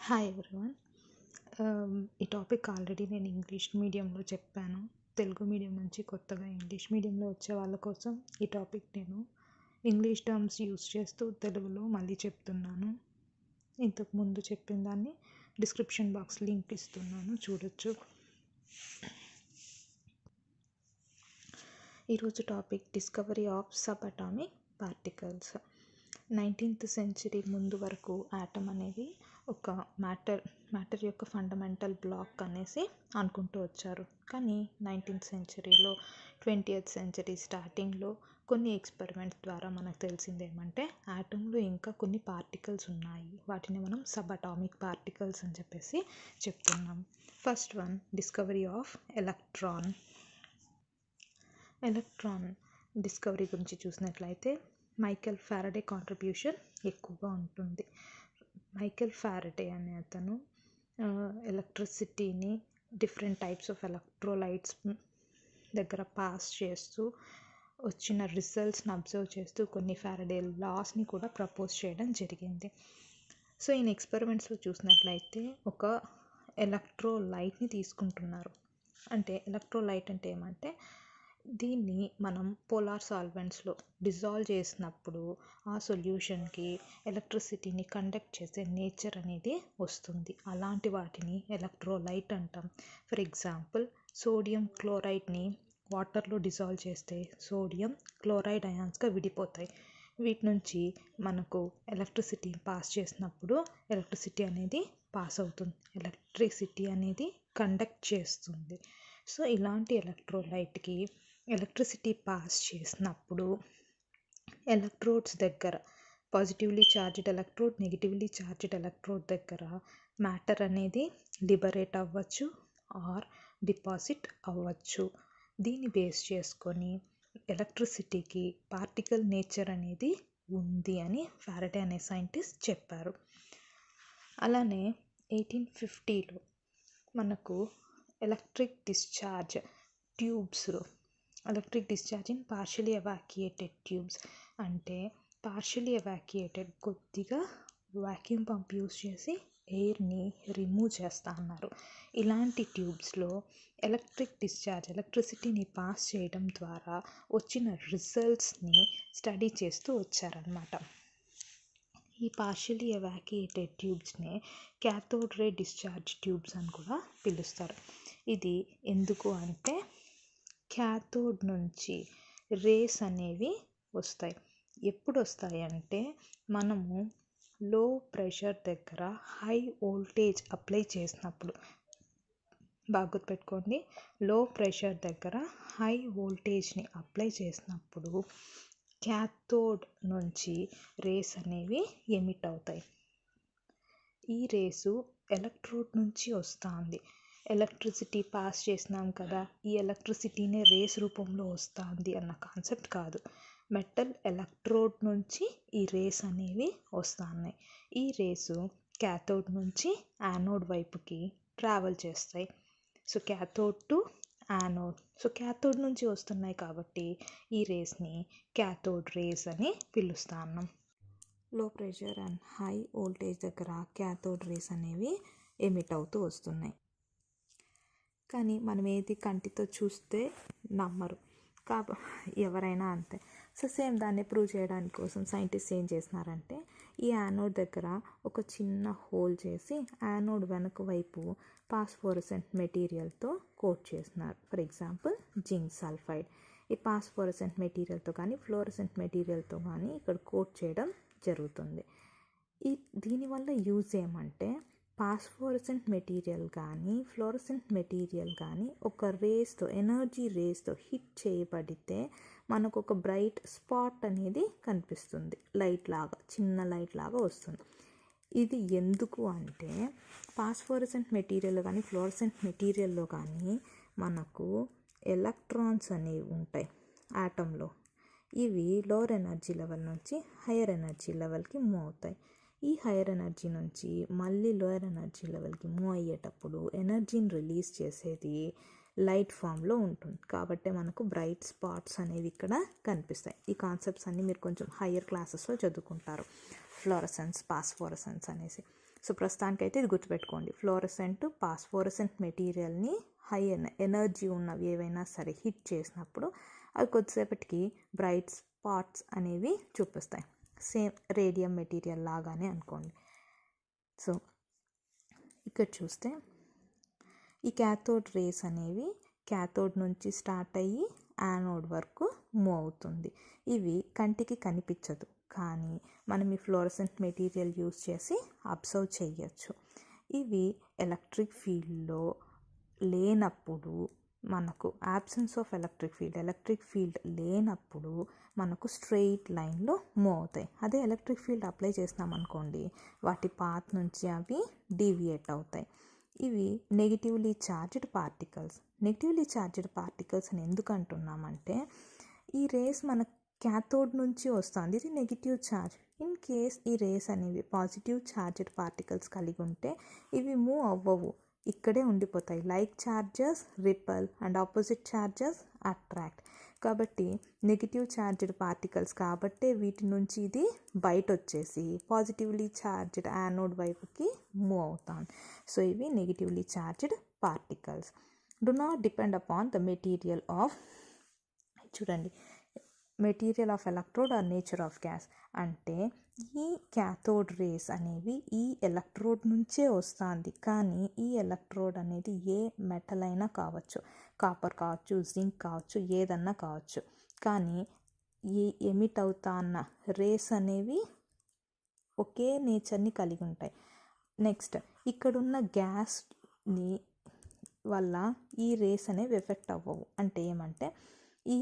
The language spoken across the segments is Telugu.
Hi everyone. ఈ టాపిక్ ఆల్రెడీ నేను ఇంగ్లీష్ మీడియంలో చెప్పాను. తెలుగు మీడియం నుంచి కొత్తగా ఇంగ్లీష్ మీడియంలో వచ్చే వాళ్ళ కోసం ఈ టాపిక్ నేను ఇంగ్లీష్ టర్మ్స్ యూస్ చేస్తూ తెలుగులో మళ్ళీ చెప్తున్నాను. ఇంతకు ముందు చెప్పిన దాన్ని డిస్క్రిప్షన్ బాక్స్ లింక్ ఇస్తున్నాను, చూడొచ్చు. ఈరోజు topic discovery of sub atomic particles. 19th century ముందు వరకు ఆటమ్ అనేది ఒక మ్యాటర్ యొక్క ఫండమెంటల్ బ్లాక్ అనేసి అనుకుంటూ వచ్చారు. కానీ 19th సెంచరీలో 20th సెంచరీ స్టార్టింగ్లో కొన్ని ఎక్స్పెరిమెంట్స్ ద్వారా మనకు తెలిసింది ఏమంటే ఆటంలో ఇంకా కొన్ని పార్టికల్స్ ఉన్నాయి. వాటిని మనం సబ్ అటామిక్ పార్టికల్స్ అని చెప్పేసి చెప్తున్నాం. First one, discovery of electron discovery గురించి చూసినట్లయితే మైకెల్ ఫారడే కాంట్రిబ్యూషన్ ఎక్కువగా ఉంటుంది. మైకెల్ ఫారడే అనే అతను ఎలక్ట్రిసిటీని డిఫరెంట్ టైప్స్ ఆఫ్ ఎలక్ట్రోలైట్స్ దగ్గర పాస్ చేస్తూ వచ్చిన రిజల్ట్స్ని అబ్జర్వ్ చేస్తూ కొన్ని ఫారడే లాస్ని కూడా ప్రపోజ్ చేయడం జరిగింది. సో ఈయన ఎక్స్పెరిమెంట్స్లో చూసినట్లయితే ఒక ఎలక్ట్రోలైట్ని తీసుకుంటున్నారు. అంటే ఎలక్ట్రోలైట్ అంటే ఏమంటే దీన్ని మనం పోలార్ సాల్వెంట్స్లో డిజాల్వ్ చేసినప్పుడు ఆ సొల్యూషన్కి ఎలక్ట్రిసిటీని కండక్ట్ చేసే నేచర్ అనేది వస్తుంది. అలాంటి వాటిని ఎలక్ట్రోలైట్ అంటాం. ఫర్ ఎగ్జాంపుల్, సోడియం క్లోరైడ్ని వాటర్లో డిజాల్వ్ చేస్తే సోడియం క్లోరైడ్ అయాన్స్గా విడిపోతాయి. వీటి నుంచి మనకు ఎలక్ట్రిసిటీ పాస్ చేసినప్పుడు ఎలక్ట్రిసిటీ అనేది పాస్ అవుతుంది, ఎలక్ట్రిసిటీ అనేది కండక్ట్ చేస్తుంది. సో ఇలాంటి ఎలక్ట్రోలైట్కి ఎలక్ట్రిసిటీ పాస్ చేసినప్పుడు ఎలక్ట్రోడ్స్ దగ్గర positively charged electrode, negatively charged electrode దగ్గర మ్యాటర్ అనేది లిబరేట్ అవ్వచ్చు ఆర్ డిపాజిట్ అవ్వచ్చు. దీన్ని బేస్ చేసుకొని ఎలక్ట్రిసిటీకి పార్టికల్ నేచర్ అనేది ఉంది అని ఫారడే అనే సైంటిస్ట్ చెప్పారు. అలానే 1850లో మనకు electric discharge in partially evacuated tubes అంటే పార్షియలీ ఎవాక్యుయేటెడ్, కొద్దిగా వాక్యూమ్ పంప్ యూస్ చేసి ఎయిర్ని రిమూవ్ చేస్తా అన్నారు. ఇలాంటి ట్యూబ్స్లో ఎలక్ట్రిసిటీని పాస్ చేయడం ద్వారా వచ్చిన రిజల్ట్స్ని స్టడీ చేస్తూ వచ్చారనమాట. ఈ పార్షియలీ ఎవాక్యుయేటెడ్ ట్యూబ్స్ని క్యాథోడ్ రే డిశ్చార్జ్ ట్యూబ్స్ అని కూడా పిలుస్తారు. ఇది ఎందుకు అంటే క్యాథోడ్ నుంచి రేస్ అనేవి వస్తాయి. ఎప్పుడు వస్తాయి అంటే మనము లో ప్రెషర్ దగ్గర హై వోల్టేజ్ అప్లై చేసినప్పుడు. బాగా గుర్తుపెట్టుకోండి, లో ప్రెషర్ దగ్గర హై వోల్టేజ్ని అప్లై చేసినప్పుడు క్యాథోడ్ నుంచి రేస్ అనేవి ఎమిట్ అవుతాయి. ఈ రేసు ఎలక్ట్రోడ్ నుంచి వస్తుంది. ఎలక్ట్రిసిటీ పాస్ చేసినాం కదా, ఈ ఎలక్ట్రిసిటీనే రేస్ రూపంలో వస్తుంది అన్న కాన్సెప్ట్ కాదు. మెటల్ ఎలక్ట్రోడ్ నుంచి ఈ రేస్ అనేవి వస్తున్నాయి. ఈ రేసు క్యాథోడ్ నుంచి యానోడ్ వైపుకి ట్రావెల్ చేస్తాయి. So cathode to anode. So cathode నుంచి వస్తున్నాయి కాబట్టి ఈ రేస్ని క్యాథోడ్ రేస్ అని పిలుస్తాను. లో ప్రెషర్ అండ్ హై వోల్టేజ్ దగ్గర క్యాథోడ్ రేస్ అనేవి ఎమిట్ అవుతూ వస్తున్నాయి. కానీ మనం ఏది కంటితో చూస్తే నమ్మరు, ఎవరైనా అంతే. సో సేమ్ దాన్ని ప్రూవ్ చేయడానికి కోసం సైంటిస్ట్ ఏం చేస్తున్నారంటే ఈ యానోడ్ దగ్గర ఒక చిన్న హోల్ చేసి యానోడ్ వెనక వైపు పాస్ఫోరసెంట్ మెటీరియల్తో కోట్ చేస్తున్నారు. For example zinc sulphide. ఈ పాస్ఫోరసెంట్ మెటీరియల్తో కానీ ఫ్లోరసెంట్ మెటీరియల్తో కానీ ఇక్కడ కోట్ చేయడం జరుగుతుంది. దీనివల్ల యూజ్ ఏమంటే పాస్ఫోరసెంట్ మెటీరియల్ కానీ ఫ్లోరసెంట్ మెటీరియల్ కానీ ఒక రేస్తో, ఎనర్జీ రేస్తో హిట్ చేయబడితే మనకు ఒక బ్రైట్ స్పాట్ అనేది కనిపిస్తుంది. చిన్న లైట్ లాగా వస్తుంది. ఇది ఎందుకు అంటే పాస్ఫోరసెంట్ మెటీరియల్లో కానీ ఫ్లోరసెంట్ మెటీరియల్లో కానీ మనకు ఎలక్ట్రాన్స్ అనేవి ఉంటాయి ఆటంలో. ఇవి లోవర్ ఎనర్జీ లెవెల్ నుంచి హయ్యర్ ఎనర్జీ లెవెల్కి మూవ్ అవుతాయి. ఈ హైయర్ ఎనర్జీ నుంచి మళ్ళీ లోయర్ ఎనర్జీ లెవెల్కి మూవ్ అయ్యేటప్పుడు ఎనర్జీని రిలీజ్ చేసేది లైట్ ఫామ్లో ఉంటుంది. కాబట్టి మనకు బ్రైట్ స్పాట్స్ అనేవి ఇక్కడ కనిపిస్తాయి. ఈ కాన్సెప్ట్స్ అన్నీ మీరు కొంచెం హయ్యర్ క్లాసెస్లో చదువుకుంటారు, ఫ్లోరసెన్స్, పాస్ఫోరసెన్స్ అనేసి. సో ప్రస్తుతానికైతే ఇది గుర్తుపెట్టుకోండి. ఫ్లోరసెంట్ ఫాస్ఫోరసెంట్ మెటీరియల్ని హై ఎనర్జీ ఉన్నవి ఏవైనా సరే హిట్ చేసినప్పుడు అవి కొద్దిసేపటికి బ్రైట్ స్పాట్స్ అనేవి చూపిస్తాయి. సేమ్ రేడియం మెటీరియల్ లాగానే అనుకోండి. సో ఇక్కడ చూస్తే ఈ క్యాథోడ్ రేస్ అనేవి క్యాథోడ్ నుంచి స్టార్ట్ అయ్యి యానోడ్ వరకు మూవ్ అవుతుంది. ఇవి కంటికి కనిపించదు, కానీ మనం ఈ ఫ్లోరసెంట్ మెటీరియల్ యూస్ చేసి అబ్జర్వ్ చేయొచ్చు. ఇవి ఎలక్ట్రిక్ ఫీల్డ్లో లేనప్పుడు మనకు యాబ్సెన్స్ ఆఫ్ ఎలక్ట్రిక్ ఫీల్డ్ లేనప్పుడు మనకు స్ట్రెయిట్ లైన్లో మూవ్ అవుతాయి. అదే ఎలక్ట్రిక్ ఫీల్డ్ అప్లై చేసినామనుకోండి, వాటి పాత్ నుంచి అవి డీవియేట్ అవుతాయి. ఇవి negatively charged particles. Negatively charged particles అని ఎందుకు అంటున్నామంటే, ఈ రేస్ మన క్యాథోడ్ నుంచి వస్తుంది, ఇది నెగిటివ్ ఛార్జ్. ఇన్ కేస్ ఈ రేస్ అనేవి పాజిటివ్ ఛార్జ్డ్ పార్టికల్స్ కలిగి ఉంటే ఇవి మూవ్ అవ్వవు, ఇక్కడే ఉండిపోతాయి. Like charges repel and opposite charges attract. కాబట్టి నెగిటివ్ ఛార్జ్డ్ పార్టికల్స్ కాబట్టే వీటి నుంచి ఇది బయట వచ్చేసి పాజిటివ్లీ ఛార్జ్డ్ యానోడ్ వైపుకి మూవ్ అవుతాం. సో ఇవి negatively charged particles. Do not depend upon the material of, చూడండి, material of electrode or nature of gas. అంటే ఈ క్యాథోడ్ రేస్ అనేవి ఈ ఎలక్ట్రోడ్ నుంచే వస్తుంది, కానీ ఈ ఎలక్ట్రోడ్ అనేది ఏ మెటల్ అయినా కావచ్చు, కాపర్ కావచ్చు, జింక్ కావచ్చు, ఏదన్నా కావచ్చు, కానీ ఈ ఎమిట్ అవుతా అన్న రేస్ అనేవి ఒకే నేచర్ని కలిగి ఉంటాయి. నెక్స్ట్, ఇక్కడున్న గ్యాస్ని వల్ల ఈ రేస్ అనేవి ఎఫెక్ట్ అవ్వవు. అంటే ఏమంటే ఈ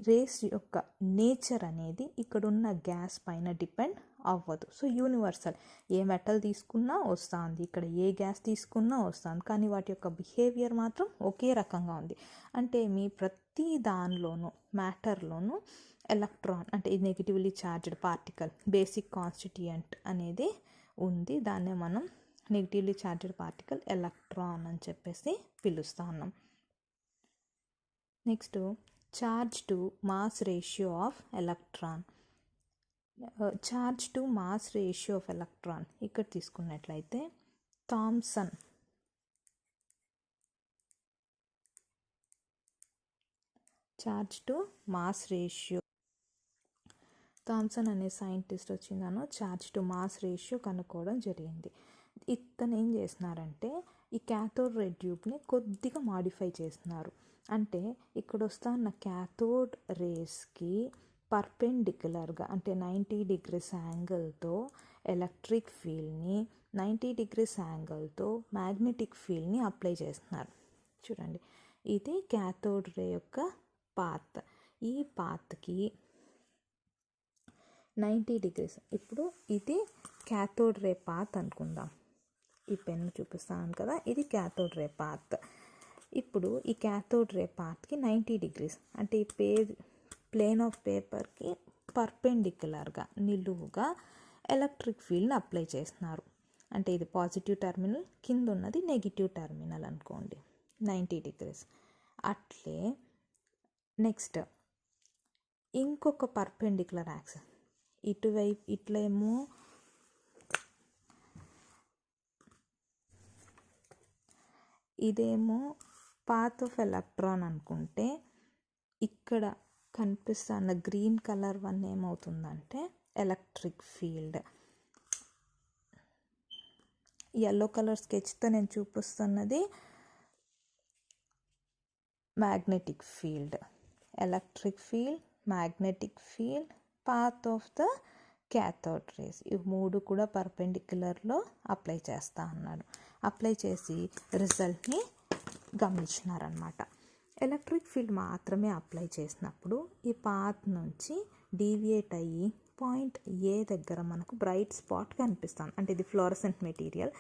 రేస్ యొక్క నేచర్ అనేది ఇక్కడున్న గ్యాస్ పైన డిపెండ్ అవ్వదు. సో యూనివర్సల్, ఏ మెటల్ తీసుకున్నా వస్తుంది, ఇక్కడ ఏ గ్యాస్ తీసుకున్నా వస్తుంది, కానీ వాటి యొక్క బిహేవియర్ మాత్రం ఒకే రకంగా ఉంది. అంటే మీ ప్రతి దానిలోనూ మ్యాటర్లోనూ ఎలక్ట్రాన్ అంటే ఈ negatively charged particle basic constituent అనేది ఉంది. దాన్నే మనం నెగిటివ్లీ ఛార్జ్డ్ పార్టికల్ ఎలక్ట్రాన్ అని చెప్పేసి పిలుస్తూ ఉన్నాం. Next, charge to mass ratio of electron. Charge to mass ratio of electron ఇక్కడ తీసుకున్నట్లయితే Thomson charge to mass ratio, Thomson అనే సైంటిస్ట్ వచ్చిందనో చార్జ్ టు మాస్ రేషియో కనుక్కోవడం జరిగింది. ఇతను ఏం చేసినారంటే ఈ క్యాథోడ్ రే ట్యూబ్ని కొద్దిగా మాడిఫై చేస్తున్నారు. అంటే ఇక్కడ వస్తున్న క్యాథోడ్ రేస్కి పర్పెండిక్యులర్గా అంటే 90 degrees యాంగిల్తో ఎలక్ట్రిక్ ఫీల్డ్ని, 90 degrees యాంగిల్తో మ్యాగ్నెటిక్ ఫీల్డ్ని అప్లై చేస్తున్నారు. చూడండి, ఇది క్యాథోడ్ రే యొక్క పాత్. ఈ పాత్కి 90 degrees. ఇప్పుడు ఇది క్యాథోడ్ రే పాత్ అనుకుందాం. ఈ పెన్ను చూపిస్తాను కదా, ఇది క్యాథోడ్ రే పాత్. ఇప్పుడు ఈ క్యాథోడ్ రే పాత్కి 90 degrees అంటే ఈ ప్లేన్ ఆఫ్ పేపర్కి పర్పెండిక్యులర్గా నిలువుగా ఎలక్ట్రిక్ ఫీల్డ్ని అప్లై చేస్తున్నారు. అంటే ఇది పాజిటివ్ టెర్మినల్, కింద ఉన్నది నెగిటివ్ టెర్మినల్ అనుకోండి, 90 degrees. అట్లే నెక్స్ట్ ఇంకొక పర్పెండిక్యులర్ యాక్సిస్ ఇటువైపు, ఇట్లేమో ఇదేమో పాత్ ఆఫ్ ఎలక్ట్రాన్ అనుకుంటే, ఇక్కడ కనిపిస్తున్న గ్రీన్ కలర్ వన్ ఏమవుతుందంటే ఎలక్ట్రిక్ ఫీల్డ్. ఎల్లో కలర్ స్కెచ్తో నేను చూపిస్తున్నది magnetic field. Electric field, magnetic field, path of the cathode race, ఈ మూడు కూడా పర్పెండిక్యులర్లో అప్లై చేస్తా అన్నాడు. అప్లై చేసి రిజల్ట్ని గమనించినారనమాట. ఎలక్ట్రిక్ ఫీల్డ్ మాత్రమే అప్లై చేసినప్పుడు ఈ పాత్ నుంచి డీవియేట్ అయ్యి పాయింట్ ఏ దగ్గర మనకు బ్రైట్ స్పాట్ కనిపిస్తుంది. అంటే ఇది ఫ్లోరసెంట్ మెటీరియల్,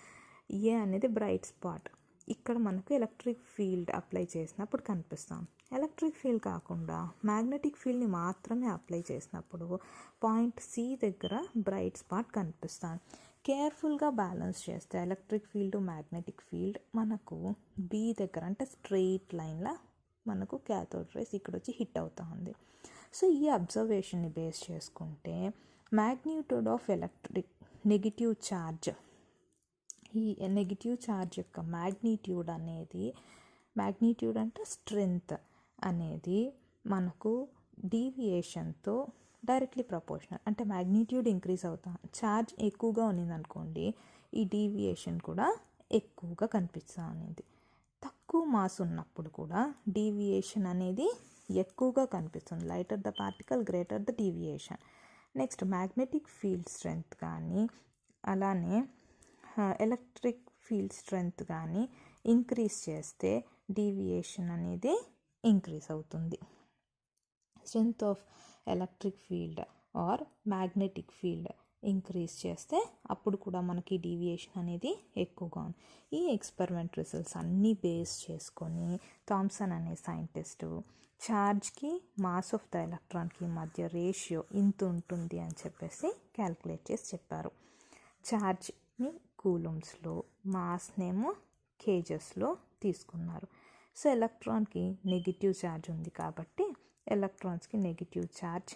ఏ అనేది బ్రైట్ స్పాట్. ఇక్కడ మనకు ఎలక్ట్రిక్ ఫీల్డ్ అప్లై చేసినప్పుడు కనిపిస్తాం. ఎలక్ట్రిక్ ఫీల్డ్ కాకుండా మ్యాగ్నెటిక్ ఫీల్డ్ని మాత్రమే అప్లై చేసినప్పుడు పాయింట్ సి దగ్గర బ్రైట్ స్పాట్ కనిపిస్తాం. కేర్ఫుల్గా బ్యాలెన్స్ చేస్తే ఎలక్ట్రిక్ ఫీల్డ్, మ్యాగ్నెటిక్ ఫీల్డ్ మనకు బి దగ్గర అంటే స్ట్రెయిట్ లైన్లో మనకు క్యాథోడ్ రేస్ ఇక్కడ వచ్చి హిట్ అవుతూ ఉంది. సో ఈ అబ్జర్వేషన్ని బేస్ చేసుకుంటే magnitude of electric negative charge ఈ నెగిటివ్ ఛార్జ్ యొక్క మ్యాగ్నిట్యూడ్ అంటే స్ట్రెంగ్త్ అనేది మనకు డీవియేషన్తో డైరెక్ట్లీ ప్రపోర్షనల్. అంటే మ్యాగ్నిట్యూడ్ ఇంక్రీజ్ అవుతా ఛార్జ్ ఎక్కువగా ఉన్నదనుకోండి, ఈ డీవియేషన్ కూడా ఎక్కువగా కనిపిస్తూ అనేది. తక్కువ మాస్ ఉన్నప్పుడు కూడా డీవియేషన్ అనేది ఎక్కువగా కనిపిస్తుంది. Lighter the particle greater the deviation. Next magnetic field strength కానీ అలానే ఎలక్ట్రిక్ ఫీల్డ్ స్ట్రెంగ్త్ కానీ ఇంక్రీజ్ చేస్తే డీవియేషన్ అనేది ఇంక్రీజ్ అవుతుంది. Strength of electric field or magnetic field increase చేస్తే అప్పుడు కూడా మనకి డీవియేషన్ అనేది ఎక్కువగా ఉంది. ఈ ఎక్స్పెరిమెంట్ రిజల్ట్స్ అన్నీ బేస్ చేసుకొని థామ్సన్ అనే సైంటిస్టు ఛార్జ్కి మాస్ ఆఫ్ ద ఎలక్ట్రాన్కి మధ్య రేషియో ఇంత ఉంటుంది అని చెప్పేసి క్యాల్కులేట్ చేసి చెప్పారు. ఛార్జ్ని కూలుమ్స్లో, మాస్నేమో కేజెస్లో తీసుకున్నారు. సో ఎలక్ట్రాన్కి నెగిటివ్ ఛార్జ్ ఉంది కాబట్టి ఎలక్ట్రాన్స్కి నెగిటివ్ ఛార్జ్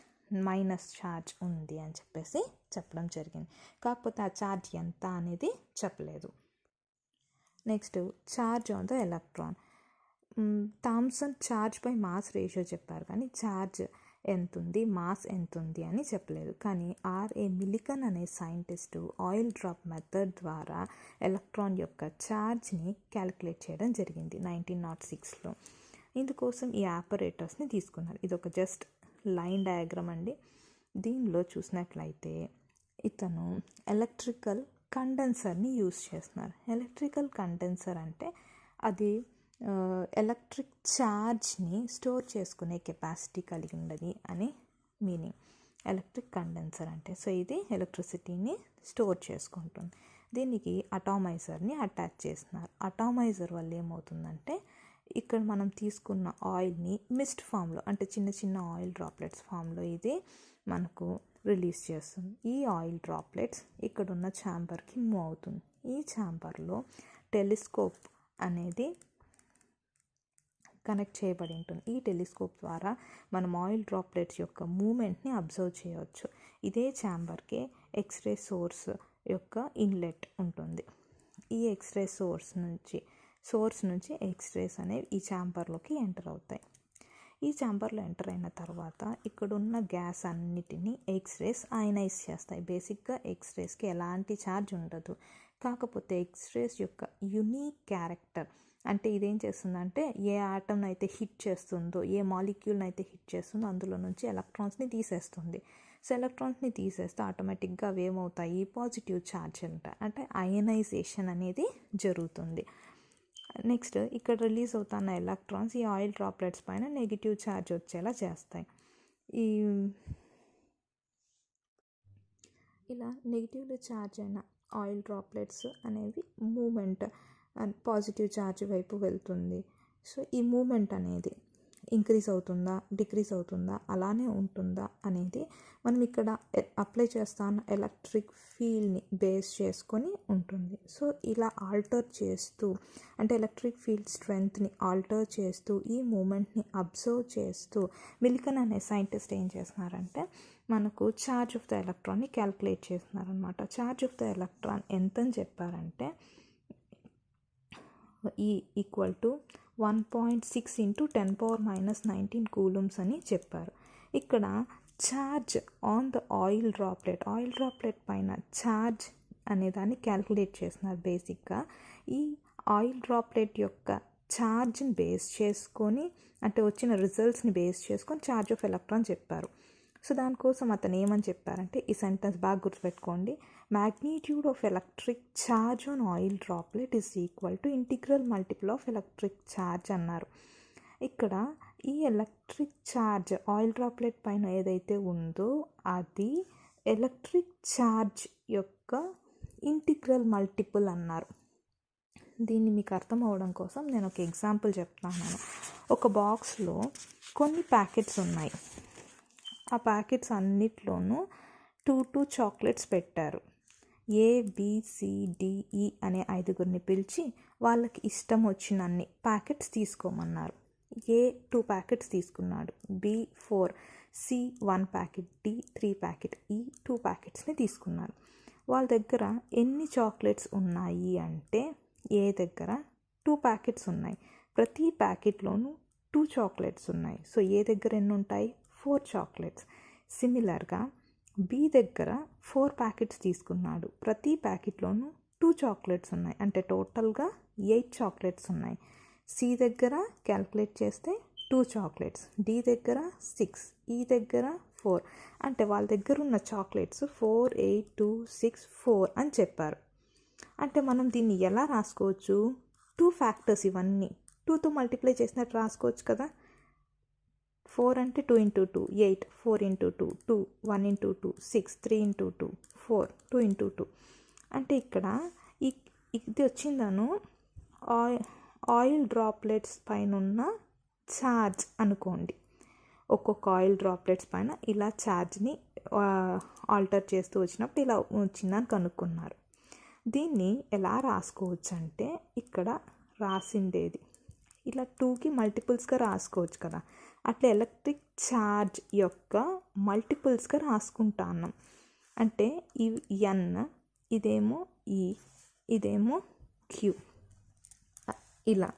మైనస్ ఛార్జ్ ఉంది అని చెప్పేసి చెప్పడం జరిగింది. కాకపోతే ఆ ఛార్జ్ ఎంత అనేది చెప్పలేదు. Next charge on the electron. Thomson charge by mass ratio చెప్పారు కానీ ఛార్జ్ ఎంత ఉంది, మాస్ ఎంత ఉంది అని చెప్పలేదు. కానీ ఆర్ఏ మిలికన్ అనే సైంటిస్టు ఆయిల్ డ్రాప్ మెథడ్ ద్వారా ఎలక్ట్రాన్ యొక్క ఛార్జ్ని క్యాలిక్యులేట్ చేయడం జరిగింది 1906లో. ఇందుకోసం ఈ ఆపరేటర్స్ని తీసుకున్నారు. ఇది ఒక జస్ట్ లైన్ డయాగ్రామ్ అండి. దీనిలో చూసినట్లయితే ఇతను ఎలక్ట్రికల్ కండెన్సర్ని యూజ్ చేస్తున్నారు. ఎలక్ట్రికల్ కండెన్సర్ అంటే అది ఎలక్ట్రిక్ ఛార్జ్ని స్టోర్ చేసుకునే కెపాసిటీ కలిగి ఉన్నది అని మీనింగ్ ఎలక్ట్రిక్ కండెన్సర్ అంటే. సో ఇది ఎలక్ట్రిసిటీని స్టోర్ చేసుకుంటుంది. దీనికి అటామైజర్ని అటాచ్ చేస్తున్నారు. అటామైజర్ వల్ల ఏమవుతుందంటే ఇక్కడ మనం తీసుకున్న ఆయిల్ని మిస్ట్ ఫామ్లో అంటే చిన్న చిన్న ఆయిల్ డ్రాప్లెట్స్ ఫామ్లో ఇది మనకు రిలీజ్ చేస్తుంది. ఈ ఆయిల్ డ్రాప్లెట్స్ ఇక్కడున్న ఛాంబర్కి మూవ్ అవుతుంది. ఈ ఛాంబర్లో టెలిస్కోప్ అనేది కనెక్ట్ చేయబడి ఉంటుంది. ఈ టెలిస్కోప్ ద్వారా మనం ఆయిల్ డ్రాప్లెట్స్ యొక్క మూమెంట్ని అబ్జర్వ్ చేయవచ్చు. ఇదే ఛాంబర్కి ఎక్స్రే సోర్స్ యొక్క ఇన్లెట్ ఉంటుంది. ఈ ఎక్స్రే సోర్స్ నుంచి ఎక్స్రేస్ అనేవి ఈ ఛాంబర్లోకి ఎంటర్ అవుతాయి. ఈ ఛాంబర్లో ఎంటర్ అయిన తర్వాత ఇక్కడున్న గ్యాస్ అన్నిటినీ ఎక్స్రేస్ అయనైజ్ చేస్తాయి. బేసిక్గా ఎక్స్రేస్కి ఎలాంటి ఛార్జ్ ఉండదు. కాకపోతే ఎక్స్రేస్ యొక్క యునీక్ క్యారెక్టర్ అంటే ఇదేం చేస్తుందంటే ఏ ఆటమ్ని అయితే హిట్ చేస్తుందో, ఏ మాలిక్యూల్ని అయితే హిట్ చేస్తుందో అందులో నుంచి ఎలక్ట్రాన్స్ని తీసేస్తుంది. సో ఎలక్ట్రాన్స్ని తీసేస్తే ఆటోమేటిక్గా అవి ఏమవుతాయి, పాజిటివ్ ఛార్జ్ ఉంటాయి. అంటే అయనైజేషన్ అనేది జరుగుతుంది. నెక్స్ట్ ఇక్కడ రిలీజ్ అవుతున్న ఎలక్ట్రాన్స్ ఈ ఆయిల్ డ్రాప్లెట్స్ పైన నెగిటివ్ ఛార్జ్ వచ్చేలా చేస్తాయి. ఇలా నెగిటివ్లో ఛార్జ్ అయిన ఆయిల్ డ్రాప్లెట్స్ అనేవి మూమెంట్ అండ్ పాజిటివ్ ఛార్జ్ వైపు వెళ్తుంది. సో ఈ మూమెంట్ అనేది ఇంక్రీజ్ అవుతుందా, డిక్రీజ్ అవుతుందా, అలానే ఉంటుందా అనేది మనం ఇక్కడ అప్లై చేస్తున్న ఎలక్ట్రిక్ ఫీల్డ్ని బేస్ చేసుకొని ఉంటుంది. సో ఇలా ఆల్టర్ చేస్తూ అంటే ఎలక్ట్రిక్ ఫీల్డ్ స్ట్రెంగ్త్ని ఆల్టర్ చేస్తూ ఈ మూమెంట్ని అబ్జర్వ్ చేస్తూ మిల్కన్ అనే సైంటిస్ట్ ఏం చేస్తున్నారంటే మనకు ఛార్జ్ ఆఫ్ ద ఎలక్ట్రాన్ని క్యాల్కులేట్ చేస్తున్నారనమాట. ఛార్జ్ ఆఫ్ ద ఎలక్ట్రాన్ ఎంతని చెప్పారంటే ఈక్వల్ టు 1.6 × 10⁻⁻19 కూలమ్స్ అని చెప్పారు. ఇక్కడ charge on the oil droplet పైన ఛార్జ్ అనేదాన్ని క్యాల్కులేట్ చేస్తున్నారు. బేసిక్గా ఈ ఆయిల్ డ్రాప్లెట్ యొక్క ఛార్జ్ని బేస్ చేసుకొని అంటే వచ్చిన రిజల్ట్స్ని బేస్ చేసుకొని ఛార్జ్ ఆఫ్ ఎలక్ట్రాన్ చెప్పారు. సో దానికోసం అతను ఏమని చెప్పారంటే ఈ సెంటెన్స్ బాగా గుర్తుపెట్టుకోండి. magnitude of electric charge on oil droplet is equal to integral multiple of electric charge అన్నారు. ఇక్కడ ఈ ఎలక్ట్రిక్ ఛార్జ్ ఆయిల్ డ్రాప్లెట్ పైన ఏదైతే ఉందో అది ఎలక్ట్రిక్ ఛార్జ్ యొక్క ఇంటిగ్రల్ మల్టిపుల్ అన్నారు. దీన్ని మీకు అర్థం అవ్వడం కోసం నేను ఒక ఎగ్జాంపుల్ చెప్తాను. ఒక బాక్స్లో కొన్ని ప్యాకెట్స్ ఉన్నాయి. ఆ ప్యాకెట్స్ అన్నిట్లోనూ 2 చాక్లెట్స్ పెట్టారు. ABCDE అనే 5గురిని పిలిచి వాళ్ళకి ఇష్టం వచ్చినన్ని ప్యాకెట్స్ తీసుకోమన్నారు. A 2 ప్యాకెట్స్ తీసుకున్నాడు, B 4, C 1 packet, D 3 packet, E 2 ప్యాకెట్స్ని తీసుకున్నారు. వాళ్ళ దగ్గర ఎన్ని చాక్లెట్స్ ఉన్నాయి అంటే ఏ దగ్గర 2 ప్యాకెట్స్ ఉన్నాయి, ప్రతి ప్యాకెట్లోనూ 2 చాక్లెట్స్ ఉన్నాయి. సో ఏ దగ్గర ఎన్ని ఉంటాయి? 4 చాక్లెట్స్. సిమిలర్గా బి దగ్గర 4 ప్యాకెట్స్ తీసుకున్నాడు, ప్రతి ప్యాకెట్లోనూ 2 చాక్లెట్స్ ఉన్నాయి, అంటే టోటల్గా 8 చాక్లెట్స్ ఉన్నాయి. సి దగ్గర క్యాల్కులేట్ చేస్తే 2 చాక్లెట్స్, డి దగ్గర 6, ఈ దగ్గర 4, అంటే వాళ్ళ దగ్గర ఉన్న చాక్లెట్స్ 4, 8, 2, 6, 4 అని చెప్పారు. అంటే మనం దీన్ని ఎలా రాసుకోవచ్చు? 2 ఫ్యాక్టర్స్ ఇవన్నీ 2తో మల్టిప్లై చేసినట్టు రాసుకోవచ్చు కదా. 4 అంటే 2 into 2 8, 4 into 2 2, 1 into 2 6, 3 into 2 4, 2 into 2. అంటే ఇక్కడ ఇది వచ్చిందను ఆయిల్ డ్రాప్లెట్స్ పైన ఉన్న ఛార్జ్ అనుకోండి. ఒక్కొక్క ఆయిల్ డ్రాప్లెట్స్ పైన ఇలా ఛార్జ్ని ఆల్టర్ చేస్తూ వచ్చినప్పుడు ఇలా వచ్చిందని కనుక్కున్నారు. దీన్ని ఎలా రాసుకోవచ్చు అంటే ఇక్కడ రాసిండేది ఇలా 2కి మల్టిపుల్స్గా రాసుకోవచ్చు కదా, అట్లా ఎలక్ట్రిక్ ఛార్జ్ యొక్క మల్టిపుల్స్గా రాసుకుంటాను. అంటే ఎన్, ఇదేమో ఈ, ఇదేమో క్యూ, ఇలా.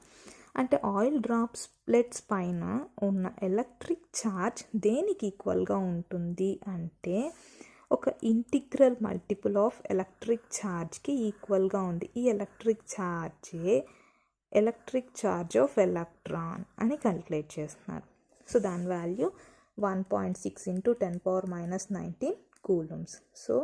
అంటే ఆయిల్ డ్రాప్లెట్స్ పైన ఉన్న ఎలక్ట్రిక్ ఛార్జ్ దేనికి ఈక్వల్గా ఉంటుంది అంటే ఒక ఇంటిగ్రల్ మల్టిపుల్ ఆఫ్ ఎలక్ట్రిక్ ఛార్జ్కి ఈక్వల్గా ఉంది. ఈ ఎలక్ట్రిక్ ఛార్జే ఎలక్ట్రిక్ ఛార్జ్ ఆఫ్ ఎలక్ట్రాన్ అని క్యాలిక్యులేట్ చేస్తున్నారు. సో దాని value 1.6 into 10⁻−19 coulombs. So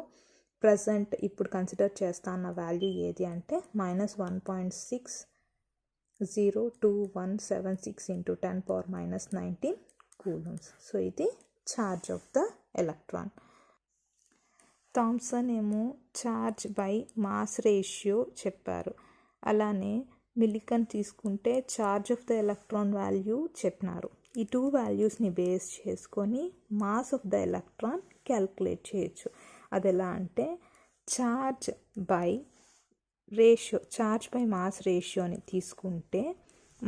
present ఇప్పుడు కన్సిడర్ చేస్తున్న వాల్యూ ఏది అంటే -1.602176 ఇంటూ 10⁻−19 కూలమ్స్. సో ఇది charge of the electron. Thomson ఏమో ఛార్జ్ బై మాస్ రేషియో చెప్పారు, అలానే మిల్లికన్ తీసుకుంటే charge of the electron value చెప్పినారు. ఈ 2 వాల్యూస్ని బేస్ చేసుకొని mass of the electron calculate చేయొచ్చు. అది ఎలా అంటే ఛార్జ్ బై మాస్ రేషియోని తీసుకుంటే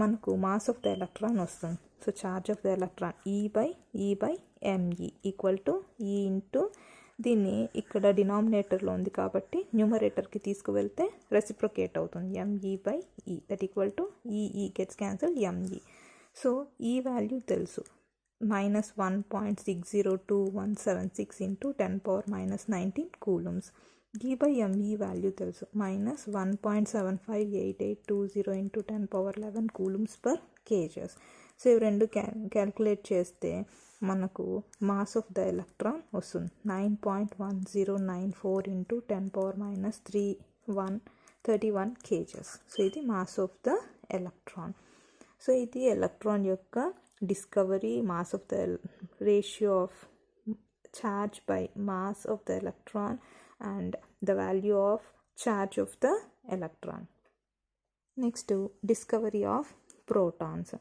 మనకు మాస్ ఆఫ్ ద ఎలక్ట్రాన్ వస్తుంది. So charge of the electron E/ME equal to E into దీన్ని ఇక్కడ డినామినేటర్లో ఉంది కాబట్టి న్యూమరేటర్కి తీసుకువెళ్తే రెసిప్రొకేట్ అవుతుంది, ME/E that equal to E gets cancel ME. So ఈ వాల్యూ తెలుసు, -1.602176 ఇంటూ 10⁻−19 కూలమ్స్. E/ME వాల్యూ తెలుసు, -1.758820 into 10⁻11 coulombs per kgs. So ఇవి రెండు క్యాల్కులేట్ చేస్తే మనకు మాస్ ఆఫ్ ద ఎలక్ట్రాన్ వస్తుంది 9.1094 ఇంటూ 10⁻31 కేజెస్. సో ఇది mass of the electron. So ఇది ఎలక్ట్రాన్ యొక్క discovery, mass of the ratio of charge by mass of the electron and the value of charge of the electron. Next discovery of protons.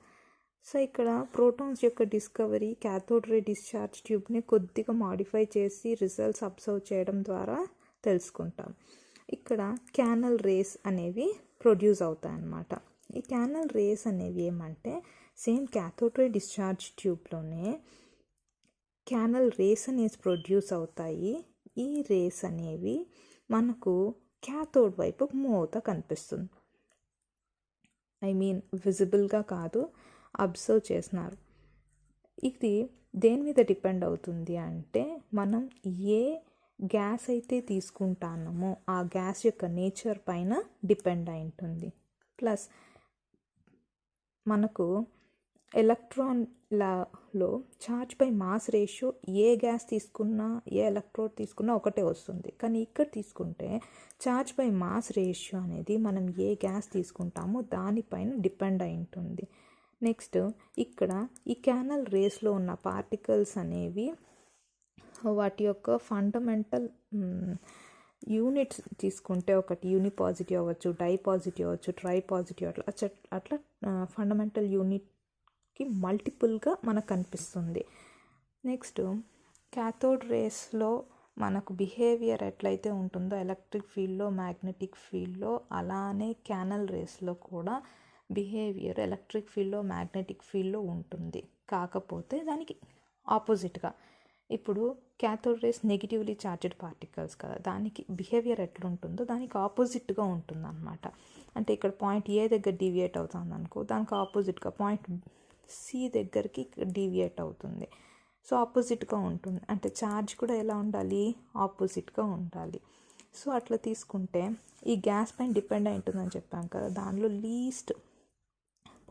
So ఇక్కడ ప్రోటాన్స్ యొక్క డిస్కవరీ క్యాథోడ్ రే డిశ్చార్జ్ ట్యూబ్ని కొద్దిగా మాడిఫై చేసి రిజల్ట్స్ అబ్జర్వ్ చేయడం ద్వారా తెలుసుకుంటాం. ఇక్కడ క్యానల్ రేస్ అనేవి ప్రొడ్యూస్ అవుతాయి అన్నమాట. ఈ క్యానల్ రేస్ అనేవి ఏమంటే సేమ్ క్యాథోడ్ రే డిశ్చార్జ్ ట్యూబ్లోనే క్యానల్ రేస్ అనేవి ప్రొడ్యూస్ అవుతాయి. ఈ రేస్ అనేవి మనకు క్యాథోడ్ వైపు మూవ్ అవుతా కనిపిస్తుంది. విజిబుల్గా కాదు, అబ్జర్వ్ చేసినారు. ఇది దేని మీద డిపెండ్ అవుతుంది అంటే మనం ఏ గ్యాస్ అయితే తీసుకుంటామో ఆ గ్యాస్ యొక్క నేచర్ పైన డిపెండ్ అయి ఉంటుంది. ప్లస్ మనకు ఎలక్ట్రాన్లలో ఛార్జ్ బై మాస్ రేషియో ఏ గ్యాస్ తీసుకున్నా ఏ ఎలక్ట్రోడ్ తీసుకున్నా ఒకటే వస్తుంది. కానీ ఇక్కడ తీసుకుంటే ఛార్జ్ బై మాస్ రేషియో అనేది మనం ఏ గ్యాస్ తీసుకుంటామో దానిపైన డిపెండ్ అయి ఉంటుంది. నెక్స్ట్ ఇక్కడ ఈ క్యానల్ రేస్లో ఉన్న పార్టికల్స్ అనేవి వాటి యొక్క ఫండమెంటల్ యూనిట్స్ తీసుకుంటే ఒకటి యూనిపాజిటివ్ అవ్వచ్చు, డైపాజిటివ్ అవ్వచ్చు, ట్రైపాజిటివ్ అట్లా ఫండమెంటల్ యూనిట్కి మల్టిపుల్గా మనకు కనిపిస్తుంది. నెక్స్ట్ క్యాథోడ్ రేస్లో మనకు బిహేవియర్ ఎట్లయితే ఉంటుందో ఎలక్ట్రిక్ ఫీల్డ్లో, మ్యాగ్నెటిక్ ఫీల్డ్లో, అలానే క్యానల్ రేస్లో కూడా బిహేవియర్ ఎలక్ట్రిక్ ఫీల్డ్లో, మ్యాగ్నెటిక్ ఫీల్డ్లో ఉంటుంది. కాకపోతే దానికి ఆపోజిట్గా ఇప్పుడు cathode race negatively charged particles కదా, దానికి బిహేవియర్ ఎట్లుంటుందో దానికి ఆపోజిట్గా ఉంటుంది అనమాట. అంటే ఇక్కడ పాయింట్ ఏ దగ్గర డీవియేట్ అవుతుంది అనుకో, దానికి ఆపోజిట్గా పాయింట్ సి దగ్గరికి డీవియేట్ అవుతుంది. సో ఆపోజిట్గా ఉంటుంది. అంటే ఛార్జ్ కూడా ఎలా ఉండాలి, ఆపోజిట్గా ఉండాలి. సో అట్లా తీసుకుంటే ఈ గ్యాస్ పైన డిపెండ్ అయి ఉంటుందని చెప్పాం కదా, దానిలో లీస్ట్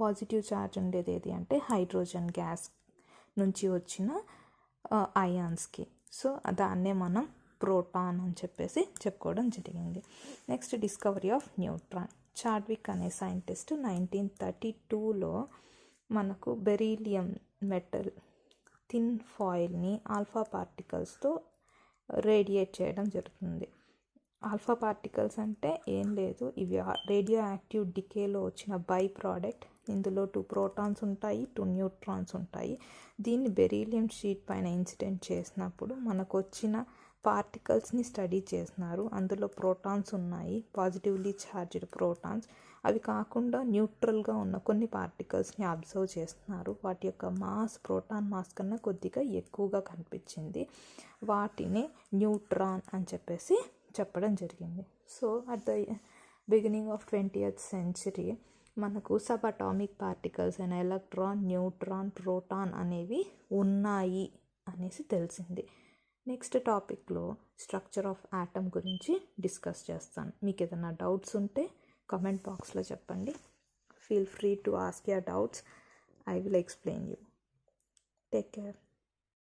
పాజిటివ్ ఛార్జ్ ఉండేది ఏది అంటే హైడ్రోజన్ గ్యాస్ నుంచి వచ్చిన అయాన్స్కి. సో దాన్నే మనం ప్రోటాన్ అని చెప్పేసి చెప్పుకోవడం జరిగింది. Next discovery of neutron. Chadwick అనే సైంటిస్ట్ 1932లో మనకు బెరీలియం మెటల్ థిన్ ఫాయిల్ని ఆల్ఫా పార్టికల్స్తో రేడియేట్ చేయడం జరుగుతుంది. ఆల్ఫా పార్టికల్స్ అంటే ఏం లేదు, ఇవి రేడియో యాక్టివ్ డికేలో వచ్చిన బై ప్రోడక్ట్. ఇందులో 2 ప్రోటాన్స్ ఉంటాయి, 2 న్యూట్రాన్స్ ఉంటాయి. దీన్ని బెరీలియం షీట్ పైన ఇన్సిడెంట్ చేసినప్పుడు మనకు వచ్చిన పార్టికల్స్ని స్టడీ చేసినారు. అందులో ప్రోటాన్స్ ఉన్నాయి, పాజిటివ్లీ ఛార్జ్డ్ ప్రోటాన్స్. అవి కాకుండా న్యూట్రల్గా ఉన్న కొన్ని పార్టికల్స్ని అబ్జర్వ్ చేస్తున్నారు. వాటి యొక్క మాస్ ప్రోటాన్ మాస్ కన్నా కొద్దిగా ఎక్కువగా కనిపించింది. వాటిని న్యూట్రాన్ అని చెప్పేసి చెప్పడం జరిగింది. So at the beginning of 20th century మనకు సబ్ అటామిక్ పార్టికల్స్ అయిన ఎలక్ట్రాన్, న్యూట్రాన్, ప్రోటాన్ అనేవి ఉన్నాయి అనేసి తెలిసింది. నెక్స్ట్ టాపిక్లో స్ట్రక్చర్ ఆఫ్ ఆటమ్ గురించి డిస్కస్ చేస్తాను. మీకు ఏదైనా డౌట్స్ ఉంటే కామెంట్ బాక్స్లో చెప్పండి. Feel free to ask your doubts. I will explain you. Take care.